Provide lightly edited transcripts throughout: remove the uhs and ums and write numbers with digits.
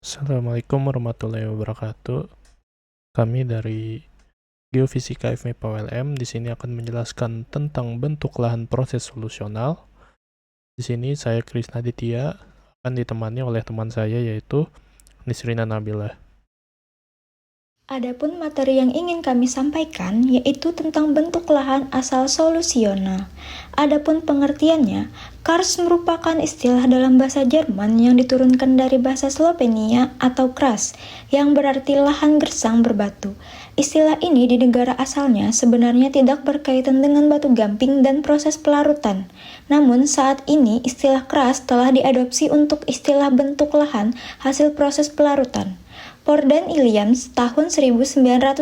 Assalamualaikum warahmatullahi wabarakatuh. Kami dari Geofisika FMIPA ULM di sini akan menjelaskan tentang bentuk lahan proses solusional. Di sini saya Krisna Ditya akan ditemani oleh teman saya yaitu Nisrina Nabila. Adapun materi yang ingin kami sampaikan yaitu tentang bentuk lahan asal solusional. Adapun pengertiannya, Karst merupakan istilah dalam bahasa Jerman yang diturunkan dari bahasa Slovenia atau Kras, yang berarti lahan gersang berbatu. Istilah ini di negara asalnya sebenarnya tidak berkaitan dengan batu gamping dan proses pelarutan. Namun saat ini istilah Kras telah diadopsi untuk istilah bentuk lahan hasil proses pelarutan. Porden Williams tahun 1989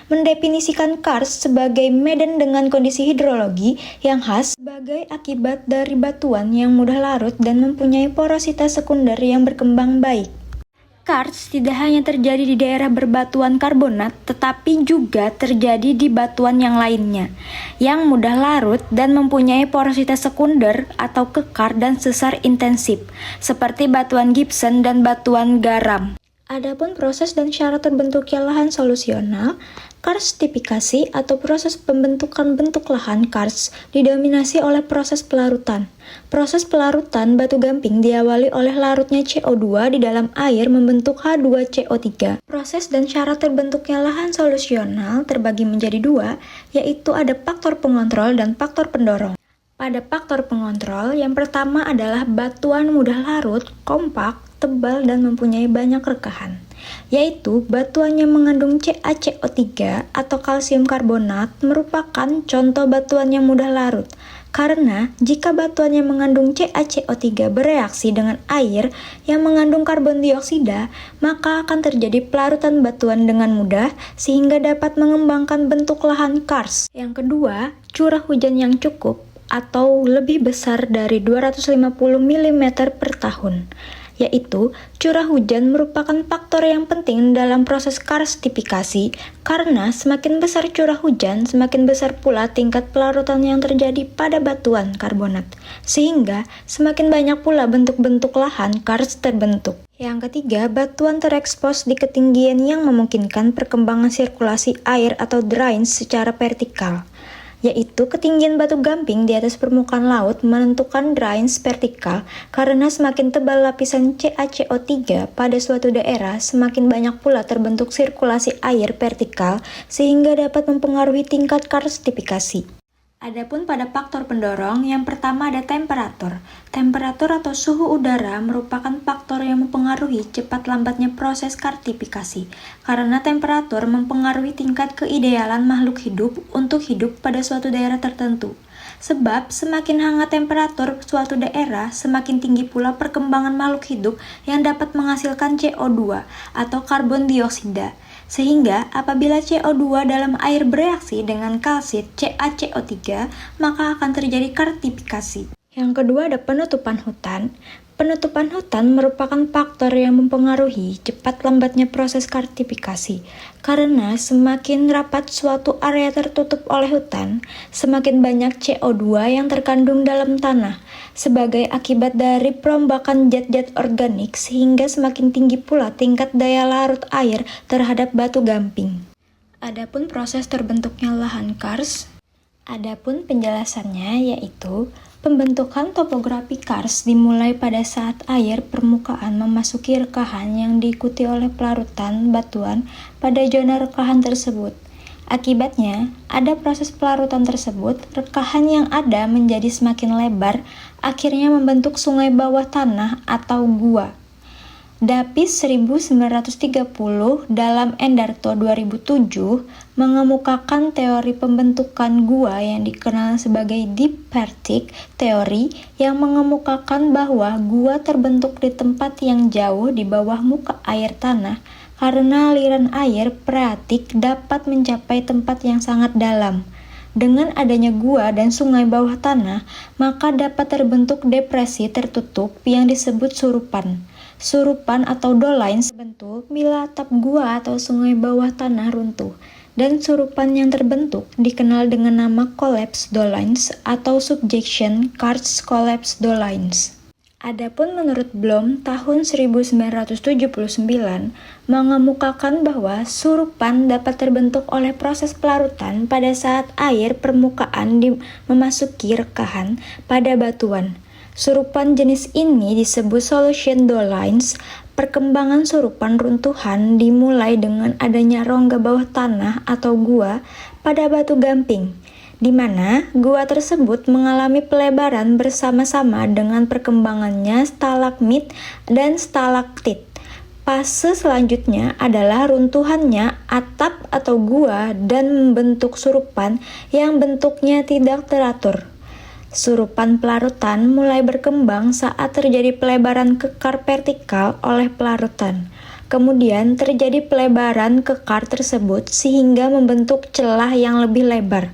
mendefinisikan karst sebagai medan dengan kondisi hidrologi yang khas sebagai akibat dari batuan yang mudah larut dan mempunyai porositas sekunder yang berkembang baik. Karst tidak hanya terjadi di daerah berbatuan karbonat, tetapi juga terjadi di batuan yang lainnya, yang mudah larut dan mempunyai porositas sekunder atau kekar dan sesar intensif, seperti batuan gypsum dan batuan garam. Adapun proses dan syarat terbentuknya lahan solusional, karstifikasi atau proses pembentukan bentuk lahan karst didominasi oleh proses pelarutan. Proses pelarutan batu gamping diawali oleh larutnya CO2 di dalam air membentuk H2CO3. Proses dan syarat terbentuknya lahan solusional terbagi menjadi dua, yaitu ada faktor pengontrol dan faktor pendorong. Pada faktor pengontrol, yang pertama adalah batuan mudah larut, kompak, tebal, dan mempunyai banyak rekahan, yaitu batuan yang mengandung CaCO3 atau kalsium karbonat merupakan contoh batuan yang mudah larut. Karena jika batuan yang mengandung CaCO3 bereaksi dengan air yang mengandung karbon dioksida, maka akan terjadi pelarutan batuan dengan mudah sehingga dapat mengembangkan bentuk lahan karst. Yang kedua, curah hujan yang cukup atau lebih besar dari 250 mm per tahun, yaitu curah hujan merupakan faktor yang penting dalam proses karstifikasi karena semakin besar curah hujan, semakin besar pula tingkat pelarutan yang terjadi pada batuan karbonat, sehingga semakin banyak pula bentuk-bentuk lahan karst terbentuk. Yang ketiga, batuan terekspos di ketinggian yang memungkinkan perkembangan sirkulasi air atau drains secara vertikal, yaitu ketinggian batu gamping di atas permukaan laut menentukan drains vertikal karena semakin tebal lapisan CaCO3 pada suatu daerah, semakin banyak pula terbentuk sirkulasi air vertikal sehingga dapat mempengaruhi tingkat karstifikasi. Adapun pada faktor pendorong, yang pertama ada temperatur. Temperatur atau suhu udara merupakan faktor yang mempengaruhi cepat lambatnya proses karstifikasi, karena temperatur mempengaruhi tingkat keidealan makhluk hidup untuk hidup pada suatu daerah tertentu. Sebab semakin hangat temperatur suatu daerah, semakin tinggi pula perkembangan makhluk hidup yang dapat menghasilkan CO2 atau karbon dioksida. Sehingga apabila CO2 dalam air bereaksi dengan kalsit CaCO3, maka akan terjadi karstifikasi. Yang kedua ada penutupan hutan. Penutupan hutan merupakan faktor yang mempengaruhi cepat lambatnya proses karstifikasi. Karena semakin rapat suatu area tertutup oleh hutan, semakin banyak CO2 yang terkandung dalam tanah sebagai akibat dari perombakan zat-zat organik sehingga semakin tinggi pula tingkat daya larut air terhadap batu gamping. Adapun proses terbentuknya lahan karst, adapun penjelasannya yaitu pembentukan topografi karst dimulai pada saat air permukaan memasuki rekahan yang diikuti oleh pelarutan batuan pada zona rekahan tersebut. Akibatnya, ada proses pelarutan tersebut, rekahan yang ada menjadi semakin lebar, akhirnya membentuk sungai bawah tanah atau gua. Davis 1930 dalam Endarto 2007 mengemukakan teori pembentukan gua yang dikenal sebagai dipertic teori yang mengemukakan bahwa gua terbentuk di tempat yang jauh di bawah muka air tanah karena aliran air freatik dapat mencapai tempat yang sangat dalam. Dengan adanya gua dan sungai bawah tanah, maka dapat terbentuk depresi tertutup yang disebut surupan. Surupan atau dolines terbentuk bila atap gua atau sungai bawah tanah runtuh, dan surupan yang terbentuk dikenal dengan nama collapse dolines atau subjection karst collapse dolines. Adapun menurut Bloom tahun 1979 mengemukakan bahwa surupan dapat terbentuk oleh proses pelarutan pada saat air permukaan memasuki rekahan pada batuan. Surupan jenis ini disebut solution dolines. Perkembangan surupan runtuhan dimulai dengan adanya rongga bawah tanah atau gua pada batu gamping, di mana gua tersebut mengalami pelebaran bersama-sama dengan perkembangannya stalagmit dan stalaktit. Fase selanjutnya adalah runtuhannya atap atau gua dan membentuk surupan yang bentuknya tidak teratur. Surupan pelarutan mulai berkembang saat terjadi pelebaran kekar vertikal oleh pelarutan. Kemudian terjadi pelebaran kekar tersebut sehingga membentuk celah yang lebih lebar.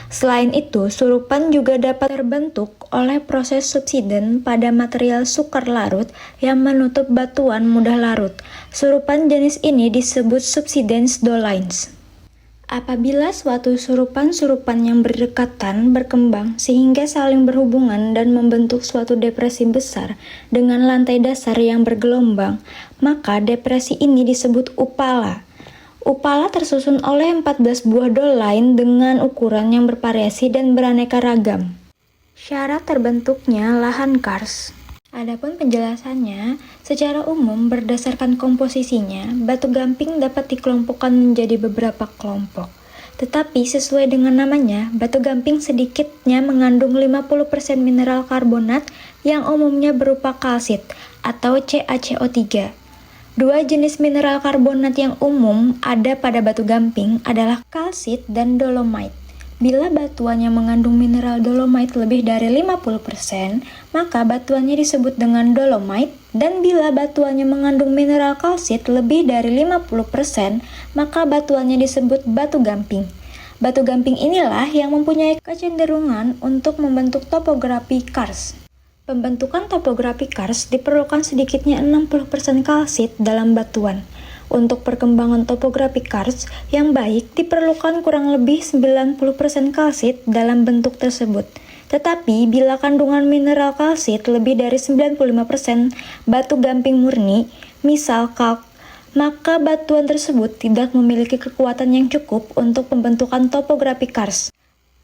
Selain itu, surupan juga dapat terbentuk oleh proses subsiden pada material sukar larut yang menutup batuan mudah larut. Surupan jenis ini disebut subsidence dolines. Apabila suatu surupan-surupan yang berdekatan berkembang sehingga saling berhubungan dan membentuk suatu depresi besar dengan lantai dasar yang bergelombang, maka depresi ini disebut upala. Upala tersusun oleh 14 buah doline dengan ukuran yang bervariasi dan beraneka ragam. Syarat terbentuknya lahan kars. Adapun penjelasannya, secara umum berdasarkan komposisinya, batu gamping dapat dikelompokkan menjadi beberapa kelompok. Tetapi sesuai dengan namanya, batu gamping sedikitnya mengandung 50% mineral karbonat yang umumnya berupa kalsit atau CaCO3. Dua jenis mineral karbonat yang umum ada pada batu gamping adalah kalsit dan dolomite. Bila batuannya mengandung mineral dolomite lebih dari 50%, maka batuannya disebut dengan dolomite, dan bila batuannya mengandung mineral kalsit lebih dari 50%, maka batuannya disebut batu gamping. Batu gamping inilah yang mempunyai kecenderungan untuk membentuk topografi kars. Pembentukan topografi kars diperlukan sedikitnya 60% kalsit dalam batuan. Untuk perkembangan topografi kars yang baik diperlukan kurang lebih 90% kalsit dalam bentuk tersebut. Tetapi bila kandungan mineral kalsit lebih dari 95% batu gamping murni, misal kalk, maka batuan tersebut tidak memiliki kekuatan yang cukup untuk pembentukan topografi kars.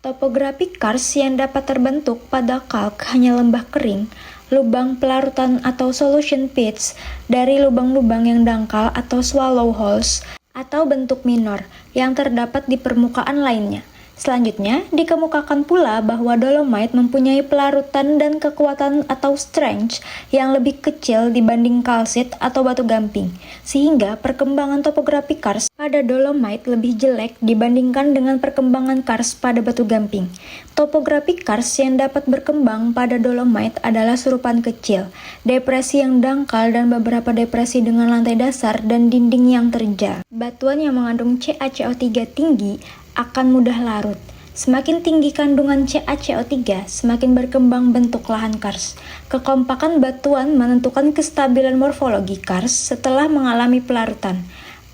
Topografi kars yang dapat terbentuk pada kalk hanya lembah kering, lubang pelarutan atau solution pits dari lubang-lubang yang dangkal atau swallow holes, atau bentuk minor yang terdapat di permukaan lainnya. Selanjutnya, dikemukakan pula bahwa dolomite mempunyai pelarutan dan kekuatan atau strength yang lebih kecil dibanding kalsit atau batu gamping, sehingga perkembangan topografi kars pada dolomite lebih jelek dibandingkan dengan perkembangan kars pada batu gamping. Topografi kars yang dapat berkembang pada dolomite adalah surupan kecil, depresi yang dangkal dan beberapa depresi dengan lantai dasar dan dinding yang terjal. Batuan yang mengandung CaCO3 tinggi akan mudah larut. Semakin tinggi kandungan CaCO3, semakin berkembang bentuk lahan kars. Kekompakan batuan menentukan kestabilan morfologi kars setelah mengalami pelarutan.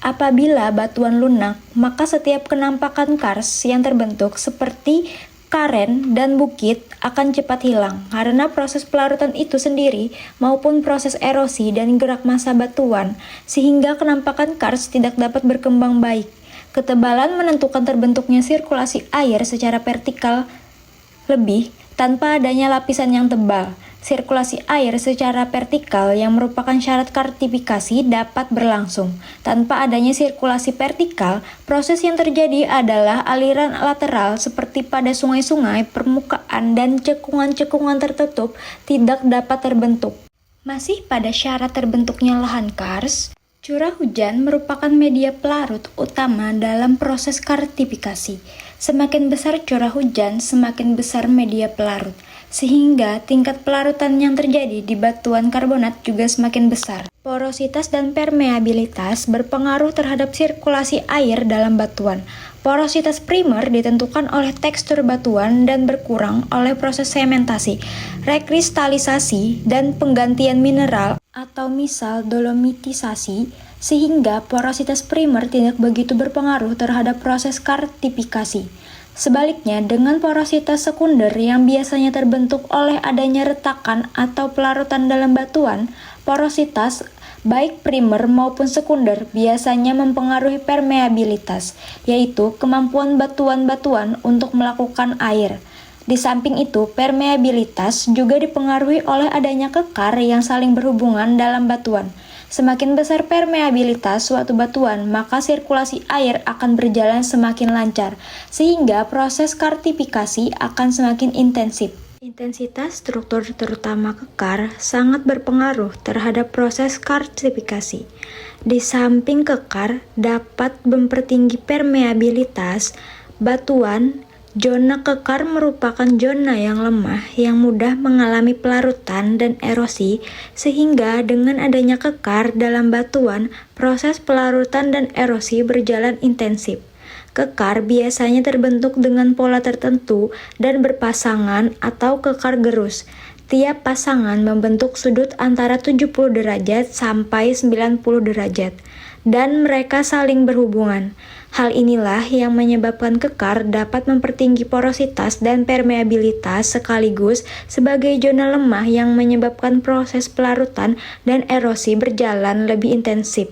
Apabila batuan lunak, maka setiap kenampakan kars yang terbentuk seperti karen dan bukit akan cepat hilang karena proses pelarutan itu sendiri maupun proses erosi dan gerak massa batuan, sehingga kenampakan kars tidak dapat berkembang baik. Ketebalan menentukan terbentuknya sirkulasi air secara vertikal lebih tanpa adanya lapisan yang tebal. Sirkulasi air secara vertikal yang merupakan syarat kartifikasi dapat berlangsung. Tanpa adanya sirkulasi vertikal, proses yang terjadi adalah aliran lateral seperti pada sungai-sungai, permukaan, dan cekungan-cekungan tertutup tidak dapat terbentuk. Masih pada syarat terbentuknya lahan kars, curah hujan merupakan media pelarut utama dalam proses kartifikasi. Semakin besar curah hujan, semakin besar media pelarut, sehingga tingkat pelarutan yang terjadi di batuan karbonat juga semakin besar. Porositas dan permeabilitas berpengaruh terhadap sirkulasi air dalam batuan. Porositas primer ditentukan oleh tekstur batuan dan berkurang oleh proses sementasi, rekristalisasi, dan penggantian mineral atau misal dolomitisasi, sehingga porositas primer tidak begitu berpengaruh terhadap proses kartifikasi. Sebaliknya, dengan porositas sekunder yang biasanya terbentuk oleh adanya retakan atau pelarutan dalam batuan, porositas baik primer maupun sekunder biasanya mempengaruhi permeabilitas, yaitu kemampuan batuan-batuan untuk melakukan air. Di samping itu, permeabilitas juga dipengaruhi oleh adanya kekar yang saling berhubungan dalam batuan. Semakin besar permeabilitas suatu batuan, maka sirkulasi air akan berjalan semakin lancar, sehingga proses kartifikasi akan semakin intensif. Intensitas struktur terutama kekar sangat berpengaruh terhadap proses kartifikasi. Di samping kekar dapat mempertinggi permeabilitas batuan, zona kekar merupakan zona yang lemah yang mudah mengalami pelarutan dan erosi, sehingga dengan adanya kekar dalam batuan, proses pelarutan dan erosi berjalan intensif. Kekar biasanya terbentuk dengan pola tertentu dan berpasangan atau kekar gerus. Tiap pasangan membentuk sudut antara 70 derajat sampai 90 derajat, dan mereka saling berhubungan. Hal inilah yang menyebabkan kekar dapat mempertinggi porositas dan permeabilitas sekaligus sebagai zona lemah yang menyebabkan proses pelarutan dan erosi berjalan lebih intensif.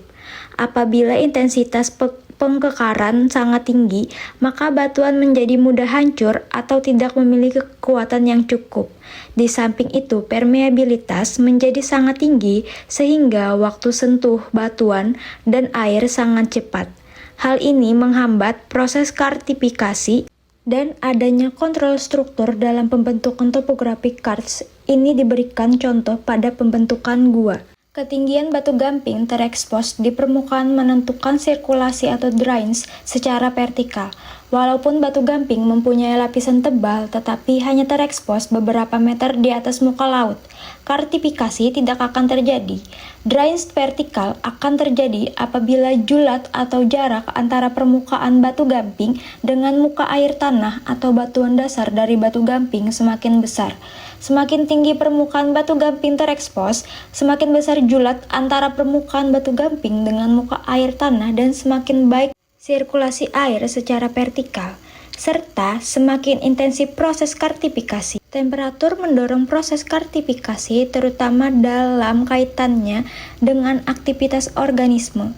Apabila intensitas pengkekaran sangat tinggi, maka batuan menjadi mudah hancur atau tidak memiliki kekuatan yang cukup. Di samping itu, permeabilitas menjadi sangat tinggi sehingga waktu sentuh batuan dan air sangat cepat. Hal ini menghambat proses kartifikasi dan adanya kontrol struktur dalam pembentukan topographic karst. Ini diberikan contoh pada pembentukan gua. Ketinggian batu gamping terekspos di permukaan menentukan sirkulasi atau drains secara vertikal. Walaupun batu gamping mempunyai lapisan tebal, tetapi hanya terekspos beberapa meter di atas muka laut, kartifikasi tidak akan terjadi. Drains vertikal akan terjadi apabila julat atau jarak antara permukaan batu gamping dengan muka air tanah atau batuan dasar dari batu gamping semakin besar. Semakin tinggi permukaan batu gamping terekspos, semakin besar julat antara permukaan batu gamping dengan muka air tanah dan semakin baik sirkulasi air secara vertikal, serta semakin intensif proses kartifikasi. Temperatur mendorong proses kartifikasi terutama dalam kaitannya dengan aktivitas organisme.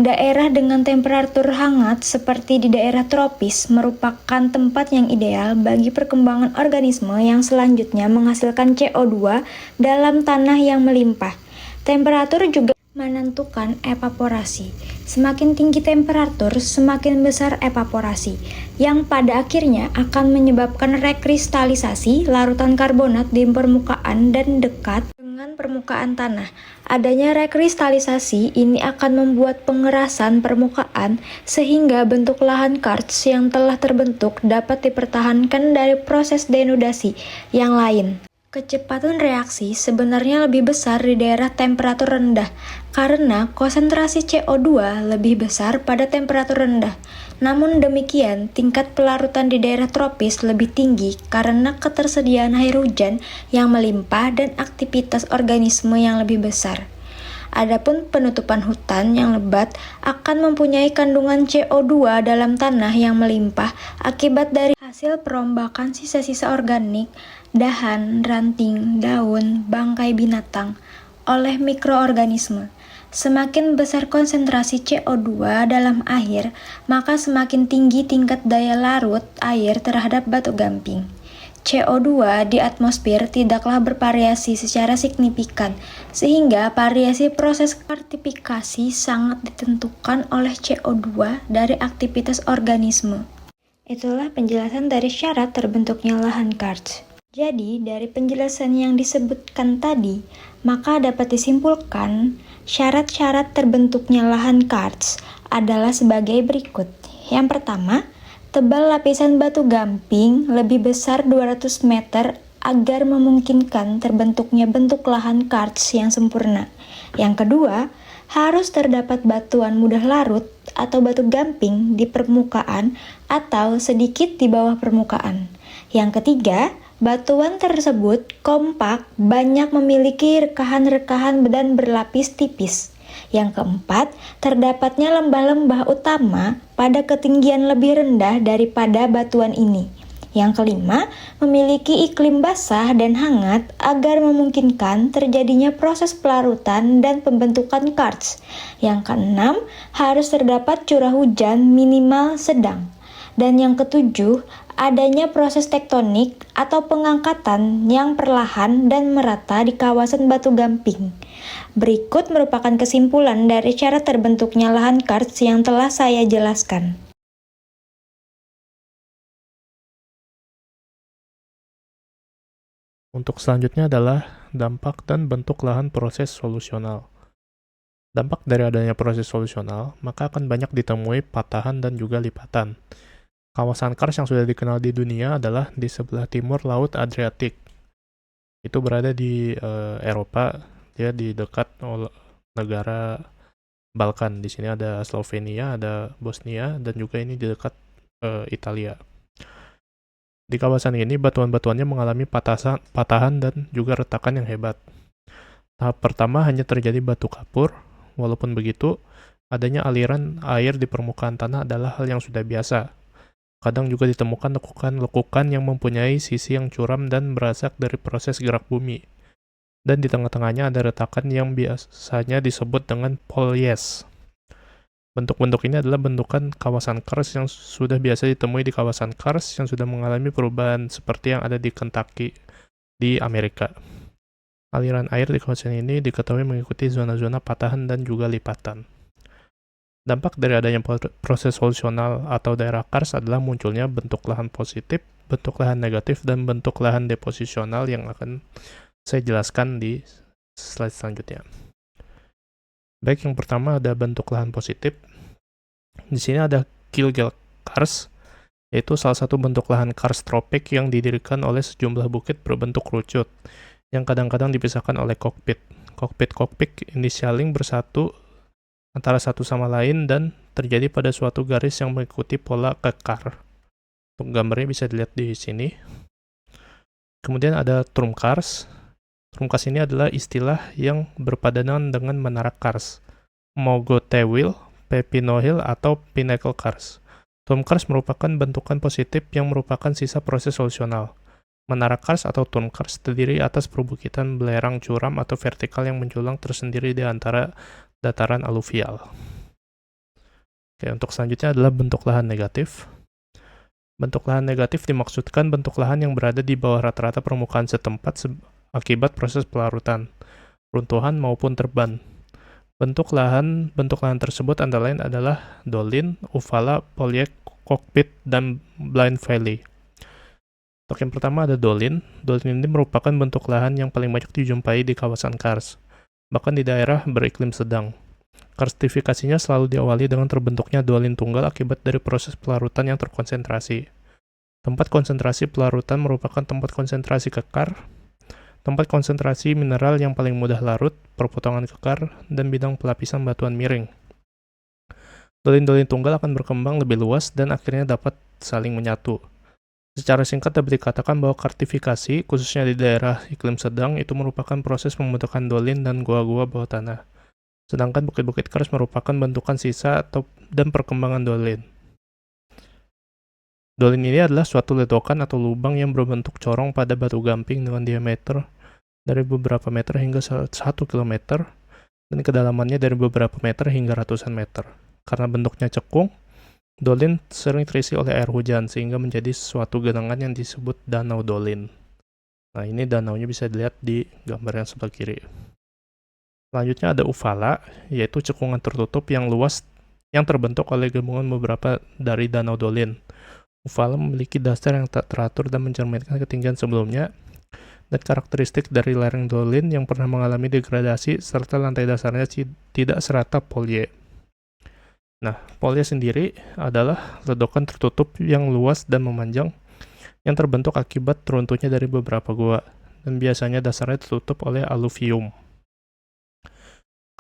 Daerah dengan temperatur hangat seperti di daerah tropis merupakan tempat yang ideal bagi perkembangan organisme yang selanjutnya menghasilkan CO2 dalam tanah yang melimpah. Temperatur juga menentukan evaporasi. Semakin tinggi temperatur, semakin besar evaporasi, yang pada akhirnya akan menyebabkan rekristalisasi larutan karbonat di permukaan dan dekat dengan permukaan tanah. Adanya rekristalisasi ini akan membuat pengerasan permukaan sehingga bentuk lahan karst yang telah terbentuk dapat dipertahankan dari proses denudasi yang lain. Kecepatan reaksi sebenarnya lebih besar di daerah temperatur rendah karena konsentrasi CO2 lebih besar pada temperatur rendah. Namun demikian, tingkat pelarutan di daerah tropis lebih tinggi karena ketersediaan air hujan yang melimpah dan aktivitas organisme yang lebih besar. Adapun penutupan hutan yang lebat akan mempunyai kandungan CO2 dalam tanah yang melimpah akibat dari hasil perombakan sisa-sisa organik, dahan, ranting, daun, bangkai binatang oleh mikroorganisme. Semakin besar konsentrasi CO2 dalam air, maka semakin tinggi tingkat daya larut air terhadap batu gamping. CO2 di atmosfer tidaklah bervariasi secara signifikan, sehingga variasi proses kartifikasi sangat ditentukan oleh CO2 dari aktivitas organisme. Itulah penjelasan dari syarat terbentuknya lahan karst. Jadi, dari penjelasan yang disebutkan tadi, maka dapat disimpulkan syarat-syarat terbentuknya lahan karst adalah sebagai berikut. Yang pertama, tebal lapisan batu gamping lebih besar 200 meter agar memungkinkan terbentuknya bentuk lahan karst yang sempurna. Yang kedua, harus terdapat batuan mudah larut atau batu gamping di permukaan atau sedikit di bawah permukaan. Yang ketiga, batuan tersebut kompak, banyak memiliki rekahan-rekahan dan berlapis tipis. Yang keempat, terdapatnya lembah-lembah utama pada ketinggian lebih rendah daripada batuan ini. Yang kelima, memiliki iklim basah dan hangat agar memungkinkan terjadinya proses pelarutan dan pembentukan karst. Yang keenam, harus terdapat curah hujan minimal sedang. Dan yang ketujuh, adanya proses tektonik atau pengangkatan yang perlahan dan merata di kawasan batu gamping. Berikut merupakan kesimpulan dari cara terbentuknya lahan karst yang telah saya jelaskan. Untuk selanjutnya adalah dampak dan bentuk lahan proses solusional. Dampak dari adanya proses solusional, maka akan banyak ditemui patahan dan juga lipatan. Kawasan karst yang sudah dikenal di dunia adalah di sebelah timur Laut Adriatik. Itu berada di Eropa, dia di dekat negara Balkan. Di sini ada Slovenia, ada Bosnia, dan juga ini di dekat Italia. Di kawasan ini, batuan-batuannya mengalami patahan dan juga retakan yang hebat. Tahap pertama hanya terjadi batu kapur. Walaupun begitu, adanya aliran air di permukaan tanah adalah hal yang sudah biasa. Kadang juga ditemukan lekukan-lekukan yang mempunyai sisi yang curam dan berasal dari proses gerak bumi. Dan di tengah-tengahnya ada retakan yang biasanya disebut dengan polyes. Bentuk-bentuk ini adalah bentukan kawasan karst yang sudah biasa ditemui di kawasan karst yang sudah mengalami perubahan seperti yang ada di Kentucky di Amerika. Aliran air di kawasan ini diketahui mengikuti zona-zona patahan dan juga lipatan. Dampak dari adanya proses solusional atau daerah karst adalah munculnya bentuk lahan positif, bentuk lahan negatif, dan bentuk lahan deposisional yang akan saya jelaskan di slide selanjutnya. Baik, yang pertama ada bentuk lahan positif. Di sini ada Gilgal Karst, yaitu salah satu bentuk lahan karst tropik yang didirikan oleh sejumlah bukit berbentuk kerucut, yang kadang-kadang dipisahkan oleh kokpit. Kokpit initialing bersatu antara satu sama lain dan terjadi pada suatu garis yang mengikuti pola kekar. Untuk gambarnya bisa dilihat di sini. Kemudian ada Trump Karst. Trump Karst ini adalah istilah yang berpadanan dengan menara karst, Mogotewil, Pepino Hill, atau Pinnacle Karst. Trump Karst merupakan bentukan positif yang merupakan sisa proses solusional. Menara karst atau Trump Karst terdiri atas perbukitan belerang curam atau vertikal yang menjulang tersendiri di antara dataran aluvial. Oke, untuk selanjutnya adalah bentuk lahan negatif. Bentuk lahan negatif dimaksudkan bentuk lahan yang berada di bawah rata-rata permukaan setempat akibat proses pelarutan, runtuhan maupun terban. Bentuk lahan tersebut antara lain adalah dolin, uvala, polyek, kokpit, dan blind valley. Untuk yang pertama ada dolin. Dolin ini merupakan bentuk lahan yang paling banyak dijumpai di kawasan karst, bahkan di daerah beriklim sedang. Karstifikasinya selalu diawali dengan terbentuknya dolin tunggal akibat dari proses pelarutan yang terkonsentrasi. Tempat konsentrasi pelarutan merupakan tempat konsentrasi kekar, tempat konsentrasi mineral yang paling mudah larut, perpotongan kekar, dan bidang pelapisan batuan miring. Dolin-dolin tunggal akan berkembang lebih luas dan akhirnya dapat saling menyatu. Secara singkat dapat dikatakan bahwa karstifikasi, khususnya di daerah iklim sedang, itu merupakan proses pembentukan dolin dan gua-gua bawah tanah. Sedangkan bukit-bukit karst merupakan bentukan sisa dan perkembangan dolin. Dolin ini adalah suatu letupan atau lubang yang berbentuk corong pada batu gamping dengan diameter dari beberapa meter hingga 1 km dan kedalamannya dari beberapa meter hingga ratusan meter. Karena bentuknya cekung, dolin sering terisi oleh air hujan sehingga menjadi suatu genangan yang disebut danau dolin. Nah, ini danaunya bisa dilihat di gambar yang sebelah kiri. Selanjutnya ada uvala, yaitu cekungan tertutup yang luas yang terbentuk oleh gabungan beberapa dari danau dolin. Uvala memiliki dasar yang tak teratur dan mencerminkan ketinggian sebelumnya, dan karakteristik dari lereng dolin yang pernah mengalami degradasi serta lantai dasarnya tidak serata polye. Nah, polye sendiri adalah ledokan tertutup yang luas dan memanjang yang terbentuk akibat runtuhnya dari beberapa gua, dan biasanya dasarnya tertutup oleh aluvium.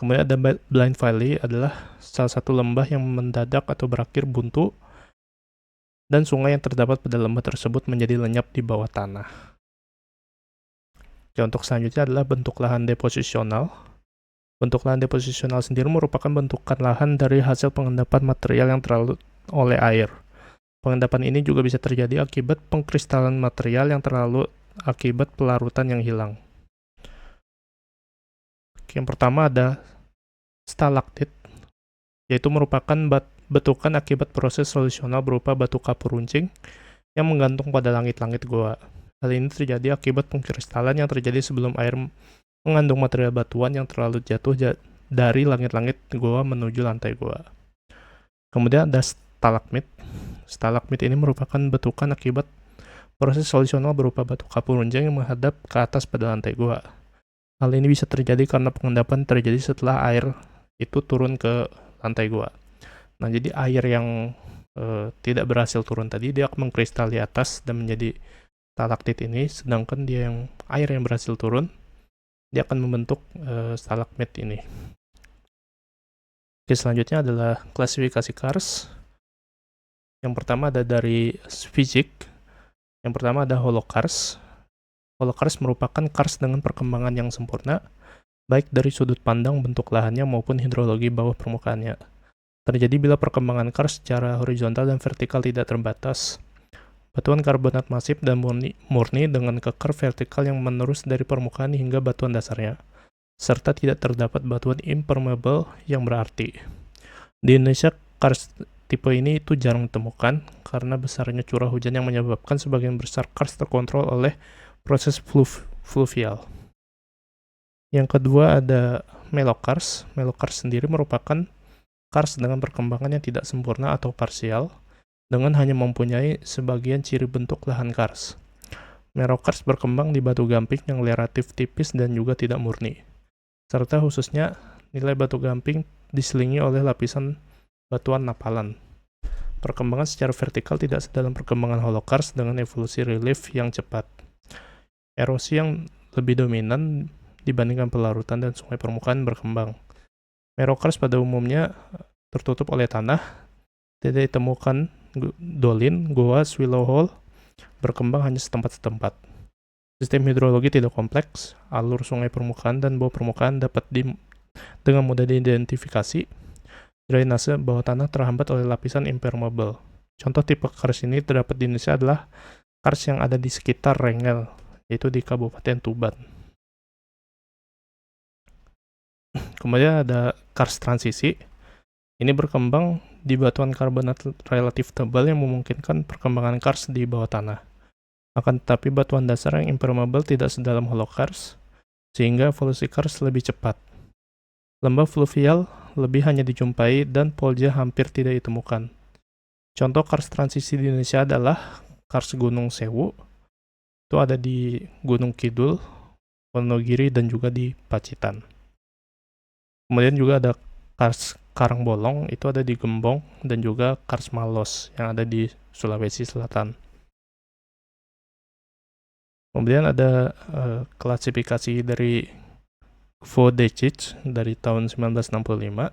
Kemudian ada blind valley, adalah salah satu lembah yang mendadak atau berakhir buntu, dan sungai yang terdapat pada lembah tersebut menjadi lenyap di bawah tanah. Oke, untuk selanjutnya adalah bentuk lahan deposisional. Bentuk lahan deposisional sendiri merupakan bentukan lahan dari hasil pengendapan material yang terlalu oleh air. Pengendapan ini juga bisa terjadi akibat pengkristalan material yang terlalu akibat pelarutan yang hilang. Yang pertama ada stalaktit, yaitu merupakan bentukan akibat proses solusional berupa batu kapur runcing yang menggantung pada langit-langit goa. Hal ini terjadi akibat pengkristalan yang terjadi sebelum air mengandung material batuan yang terlalu jatuh dari langit-langit goa menuju lantai goa. Kemudian ada stalagmit. Stalagmit ini merupakan bentukan akibat proses solusional berupa batu kapur runcing yang menghadap ke atas pada lantai goa. Hal ini bisa terjadi karena pengendapan terjadi setelah air itu turun ke lantai goa. Nah, jadi air yang tidak berhasil turun tadi, dia akan mengkristal di atas dan menjadi stalaktit ini, sedangkan air yang berhasil turun, dia akan membentuk stalagmit ini. Oke, selanjutnya adalah klasifikasi karst. Yang pertama ada dari fisik. Yang pertama ada holokarst. Holokarst merupakan karst dengan perkembangan yang sempurna, baik dari sudut pandang bentuk lahannya maupun hidrologi bawah permukaannya. Terjadi bila perkembangan karst secara horizontal dan vertikal tidak terbatas. Batuan karbonat masif dan murni dengan kekar vertikal yang menerus dari permukaan hingga batuan dasarnya, serta tidak terdapat batuan impermeable yang berarti. Di Indonesia, karst tipe ini itu jarang ditemukan karena besarnya curah hujan yang menyebabkan sebagian besar karst terkontrol oleh proses fluvial. Yang kedua ada melokarst. Melokarst sendiri merupakan karst dengan perkembangan yang tidak sempurna atau parsial, dengan hanya mempunyai sebagian ciri bentuk lahan karst. Melokarst berkembang di batu gamping yang relatif tipis dan juga tidak murni, serta khususnya nilai batu gamping diselingi oleh lapisan batuan napalan. Perkembangan secara vertikal tidak sedalam perkembangan holokarst dengan evolusi relief yang cepat. Erosi yang lebih dominan dibandingkan pelarutan dan sungai permukaan berkembang. Melokarst pada umumnya tertutup oleh tanah, tidak ditemukan dolin, goa, swallow hole, berkembang hanya setempat-setempat. Sistem hidrologi tidak kompleks, alur sungai permukaan dan bawah permukaan dapat dengan mudah diidentifikasi. Drainase bawah tanah terhambat oleh lapisan impermeable. Contoh tipe karst ini terdapat di Indonesia adalah karst yang ada di sekitar Rengel, yaitu di Kabupaten Tuban. Kemudian ada karst transisi. Ini berkembang di batuan karbonat relatif tebal yang memungkinkan perkembangan karst di bawah tanah. Akan tetapi batuan dasar yang impermeable tidak sedalam holokarst, sehingga evolusi karst lebih cepat. Lembah fluvial lebih hanya dijumpai dan polja hampir tidak ditemukan. Contoh karst transisi di Indonesia adalah karst Gunung Sewu, itu ada di Gunung Kidul, Wonogiri, dan juga di Pacitan. Kemudian juga ada karst Karangbolong, itu ada di Gembong, dan juga karst Malos yang ada di Sulawesi Selatan. Kemudian ada klasifikasi dari Vodecic dari tahun 1965.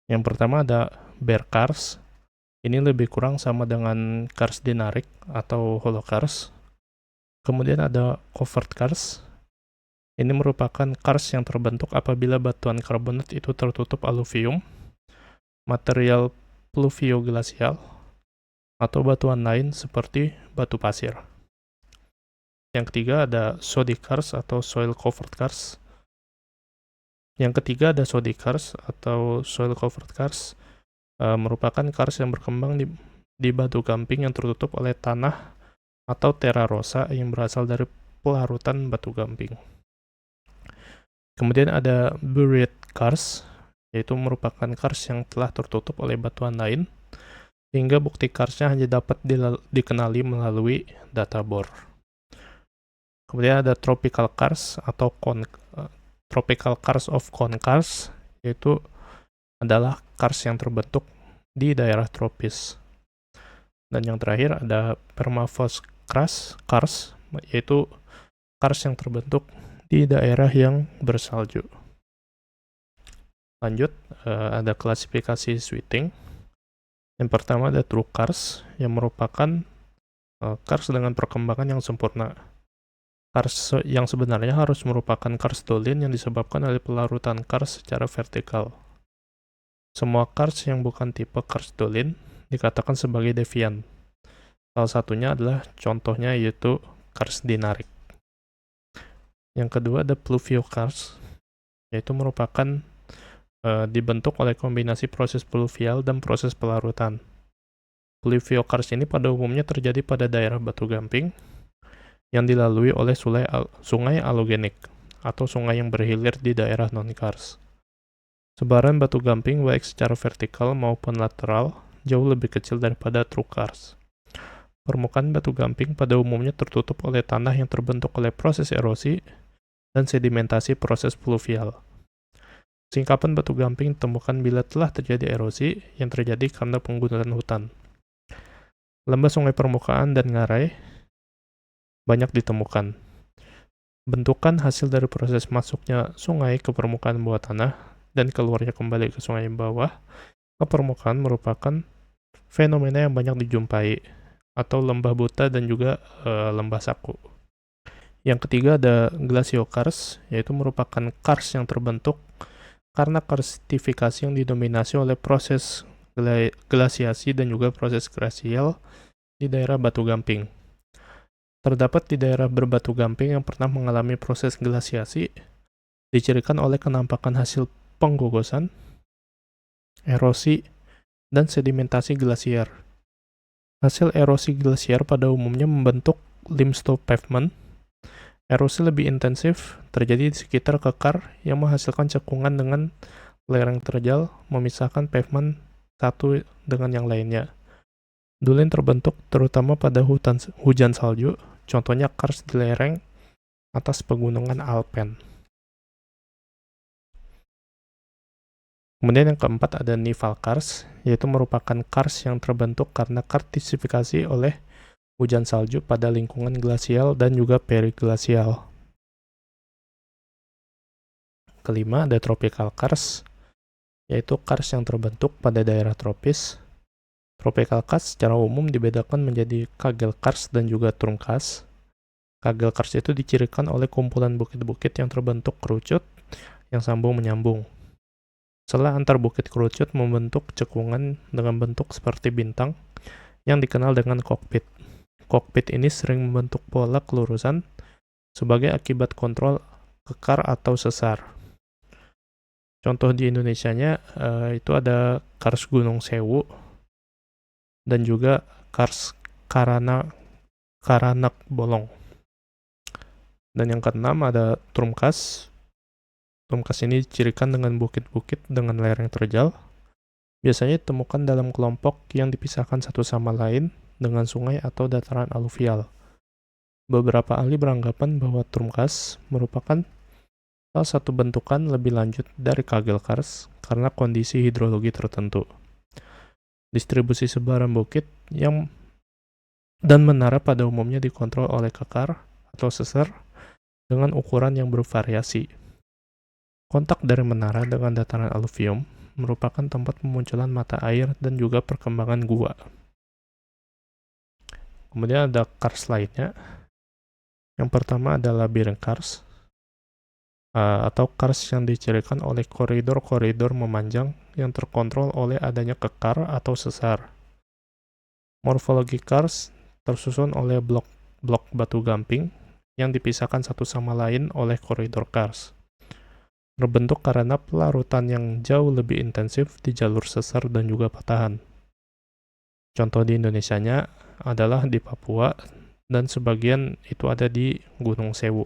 Yang pertama ada bare karst. Ini lebih kurang sama dengan karst dinarik atau holokarst. Kemudian ada covered karst. Ini merupakan karst yang terbentuk apabila batuan karbonat itu tertutup aluvium, material pluvioglasial, atau batuan lain seperti batu pasir. Yang ketiga ada sodic karst atau soil covered karst. Yang ketiga ada sodic karst atau soil covered karst, merupakan karst yang berkembang di batu gamping yang tertutup oleh tanah atau terra rosa yang berasal dari pelarutan batu gamping. Kemudian ada buried karst, yaitu merupakan karst yang telah tertutup oleh batuan lain, sehingga bukti karstnya hanya dapat dikenali melalui data bor. Kemudian ada tropical karst atau tropical karst of cone karst, yaitu adalah karst yang terbentuk di daerah tropis. Dan yang terakhir ada permafrost karst, yaitu karst yang terbentuk di daerah yang bersalju. Lanjut, ada klasifikasi sweeting. Yang pertama ada true karst, yang merupakan karst dengan perkembangan yang sempurna. Kars yang sebenarnya harus merupakan karstolin yang disebabkan oleh pelarutan kars secara vertikal. Semua kars yang bukan tipe karstolin dikatakan sebagai devian. Salah satunya adalah contohnya yaitu kars dinarik. Yang kedua ada pluviokars, yaitu merupakan dibentuk oleh kombinasi proses pluvial dan proses pelarutan. Pluviokars ini pada umumnya terjadi pada daerah batu gamping yang dilalui oleh sungai alogenik atau sungai yang berhilir di daerah non-kars. Sebaran batu gamping baik secara vertikal maupun lateral jauh lebih kecil daripada true kars. Permukaan batu gamping pada umumnya tertutup oleh tanah yang terbentuk oleh proses erosi dan sedimentasi proses pluvial. Singkapan batu gamping ditemukan bila telah terjadi erosi yang terjadi karena penggunaan hutan. Lembah sungai permukaan dan ngarai banyak ditemukan. Bentukan hasil dari proses masuknya sungai ke permukaan bawah tanah dan keluarnya kembali ke sungai bawah ke permukaan merupakan fenomena yang banyak dijumpai, atau lembah buta dan juga lembah saku. Yang ketiga ada glasiokars, yaitu merupakan kars yang terbentuk karena karstifikasi yang didominasi oleh proses glasiasi dan juga proses glasial di daerah batu gamping. Terdapat di daerah berbatu gamping yang pernah mengalami proses glasiasi, dicirikan oleh kenampakan hasil penggogosan, erosi, dan sedimentasi glasier. Hasil erosi glasier pada umumnya membentuk limestone pavement. Erosi lebih intensif terjadi di sekitar kekar yang menghasilkan cekungan dengan lereng terjal, memisahkan pavement satu dengan yang lainnya. Dulin terbentuk terutama pada hujan salju, contohnya kars di lereng atas pegunungan Alpen. Kemudian yang keempat ada nivalkars, yaitu merupakan kars yang terbentuk karena karstifikasi oleh hujan salju pada lingkungan glasial dan juga periglasial. Kelima ada tropical kars, yaitu kars yang terbentuk pada daerah tropis. Tropical kars secara umum dibedakan menjadi kagel kars dan juga trum kars. Kagel kars itu dicirikan oleh kumpulan bukit-bukit yang terbentuk kerucut yang sambung menyambung. Selah antar bukit kerucut membentuk cekungan dengan bentuk seperti bintang yang dikenal dengan kokpit. Kokpit ini sering membentuk pola kelurusan sebagai akibat kontrol kekar atau sesar. Contoh di Indonesianya itu ada kars Gunung Sewu dan juga kars Karanak Bolong. Dan yang keenam ada Trumkas. Trumkas ini dicirikan dengan bukit-bukit dengan lereng terjal. Biasanya ditemukan dalam kelompok yang dipisahkan satu sama lain dengan sungai atau dataran aluvial. Beberapa ahli beranggapan bahwa Trumkas merupakan salah satu bentukan lebih lanjut dari kagel kars karena kondisi hidrologi tertentu. Distribusi sebaran bukit dan menara pada umumnya dikontrol oleh kekar atau sesar dengan ukuran yang bervariasi. Kontak dari menara dengan dataran aluvium merupakan tempat pemunculan mata air dan juga perkembangan gua. Kemudian ada kars lainnya. Yang pertama adalah labirin kars, atau kars yang dicirikan oleh koridor-koridor memanjang yang terkontrol oleh adanya kekar atau sesar. Morfologi kars tersusun oleh blok-blok batu gamping yang dipisahkan satu sama lain oleh koridor kars. Terbentuk karena pelarutan yang jauh lebih intensif di jalur sesar dan juga patahan. Contoh di Indonesianya adalah di Papua dan sebagian itu ada di Gunung Sewu.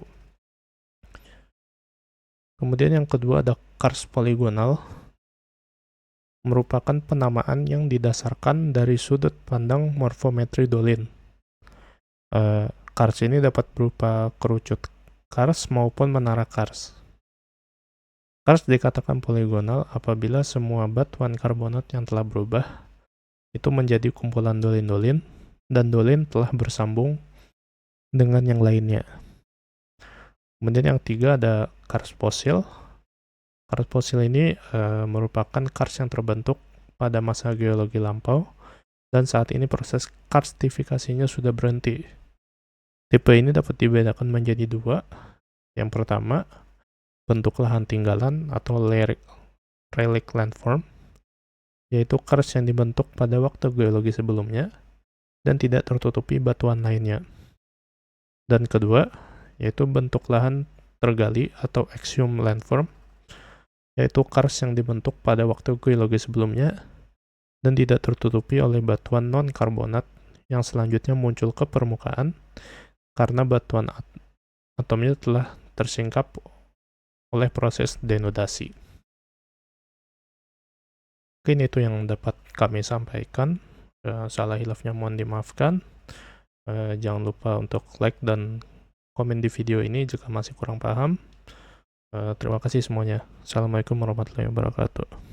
Kemudian yang kedua ada kars poligonal, merupakan penamaan yang didasarkan dari sudut pandang morfometri dolin. Kars ini dapat berupa kerucut kars maupun menara kars. Kars dikatakan poligonal apabila semua batuan karbonat yang telah berubah itu menjadi kumpulan dolin-dolin dan dolin telah bersambung dengan yang lainnya. Kemudian yang tiga ada kars fosil. Kars fosil ini merupakan kars yang terbentuk pada masa geologi lampau dan saat ini proses karstifikasinya sudah berhenti. Tipe ini dapat dibedakan menjadi dua. Yang pertama, bentuk lahan tinggalan atau relic landform, yaitu karst yang dibentuk pada waktu geologi sebelumnya dan tidak tertutupi batuan lainnya. Dan kedua, yaitu bentuk lahan tergali atau exhumed landform, yaitu karst yang dibentuk pada waktu geologi sebelumnya dan tidak tertutupi oleh batuan non-karbonat yang selanjutnya muncul ke permukaan karena batuan atomnya telah tersingkap oleh proses denudasi. Mungkin itu yang dapat kami sampaikan. Salah hilafnya mohon dimaafkan. Jangan lupa untuk like dan komen di video ini jika masih kurang paham. Terima kasih semuanya. Assalamualaikum warahmatullahi wabarakatuh.